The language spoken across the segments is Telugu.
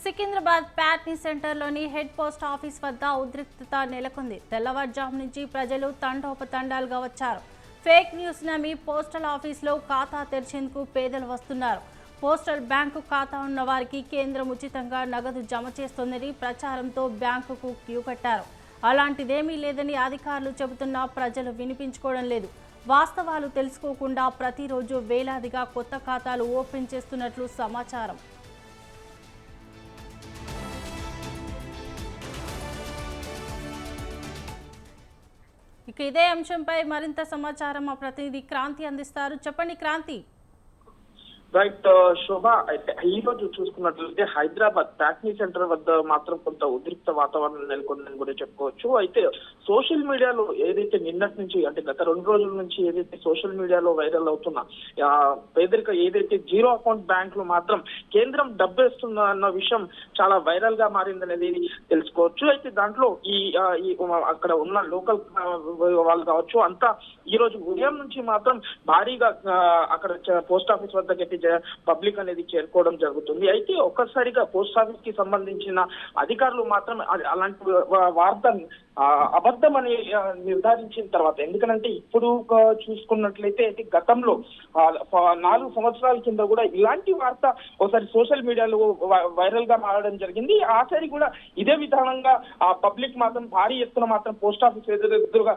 సికింద్రాబాద్ ప్యాట్నీ సెంటర్లోని హెడ్ పోస్ట్ ఆఫీస్ వద్ద ఉద్రిక్తత నెలకొంది. తెల్లవారుజాము నుంచి ప్రజలు తండోపతండాలుగా వచ్చారు. ఫేక్ న్యూస్ నమ్మి పోస్టల్ ఆఫీసులో ఖాతా తెరిచేందుకు పేదలు వస్తున్నారు. పోస్టల్ బ్యాంకు ఖాతా ఉన్న వారికి కేంద్రం ఉచితంగా నగదు జమ చేస్తోందని ప్రచారంతో బ్యాంకుకు క్యూ కట్టారు. అలాంటిదేమీ లేదని అధికారులు చెబుతున్నా ప్రజలు వినిపించుకోవడం లేదు. వాస్తవాలు తెలుసుకోకుండా ప్రతిరోజు వేలాదిగా కొత్త ఖాతాలు ఓపెన్ చేస్తున్నట్లు సమాచారం. ఇక ఇదే అంశంపై మరింత సమాచారం మా ప్రతినిధి క్రాంతి అందిస్తారు. చెప్పండి క్రాంతి. రైట్ శోభ, అయితే ఈ రోజు చూసుకున్నట్లయితే హైదరాబాద్ ప్యాట్నీ సెంటర్ వద్ద మాత్రం కొంత ఉద్రిక్త వాతావరణం నెలకొందని కూడా చెప్పుకోవచ్చు. అయితే సోషల్ మీడియాలో ఏదైతే నిన్నటి నుంచి అంటే గత 2 రోజుల నుంచి ఏదైతే సోషల్ మీడియాలో వైరల్ అవుతున్న పేదరిక ఏదైతే జీరో అకౌంట్ బ్యాంకులు మాత్రం కేంద్రం డబ్బేస్తున్న అన్న విషయం చాలా వైరల్ గా మారిందనేది తెలుసుకోవచ్చు. అయితే దాంట్లో ఈ అక్కడ ఉన్న లోకల్ వాళ్ళు కావచ్చు అంతా ఈ రోజు ఉదయం నుంచి మాత్రం భారీగా అక్కడ పోస్ట్ ఆఫీస్ వద్దకి పబ్లిక్ అనేది చేరుకోవడం జరుగుతుంది. అయితే ఒక్కసారిగా పోస్ట్ ఆఫీస్ కి సంబంధించిన అధికారులు మాత్రం అలాంటి వార్తను అబద్ధం అని నిర్ధారించిన తర్వాత, ఎందుకంటే ఇప్పుడు చూసుకున్నట్లయితే గతంలో 4 సంవత్సరాల కింద కూడా ఇలాంటి వార్త ఒకసారి సోషల్ మీడియాలో వైరల్ గా మారడం జరిగింది. ఆసారి కూడా ఇదే విధానంగా పబ్లిక్ మాత్రం భారీ ఎత్తున మాత్రం పోస్ట్ ఆఫీస్ ఎదురుగా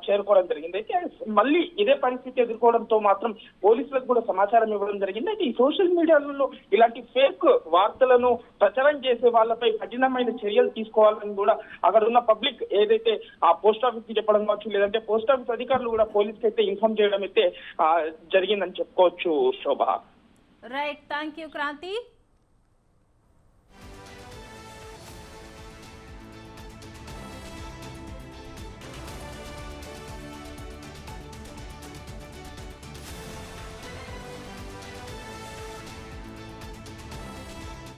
చేరుకోవడం జరిగింది. అయితే మళ్ళీ ఇదే పరిస్థితి ఎదుర్కోవడంతో మాత్రం పోలీసులకు కూడా సమాచారం ఇవ్వడం జరిగింది. అయితే ఈ సోషల్ మీడియాలో ఇలాంటి ఫేక్ వార్తలను ప్రచారం చేసే వాళ్ళపై కఠినమైన చర్యలు తీసుకోవాలని కూడా అక్కడ ఉన్న పబ్లిక్ ఏదైతే ఆ పోస్ట్ ఆఫీస్ కి చెప్పడం కావచ్చు, లేదంటే పోస్ట్ ఆఫీస్ అధికారులు కూడా పోలీసుకి అయితే ఇన్ఫార్మ్ చేయడం అయితే జరిగిందని చెప్పుకోవచ్చు Shobha. Right, thank you Kranti.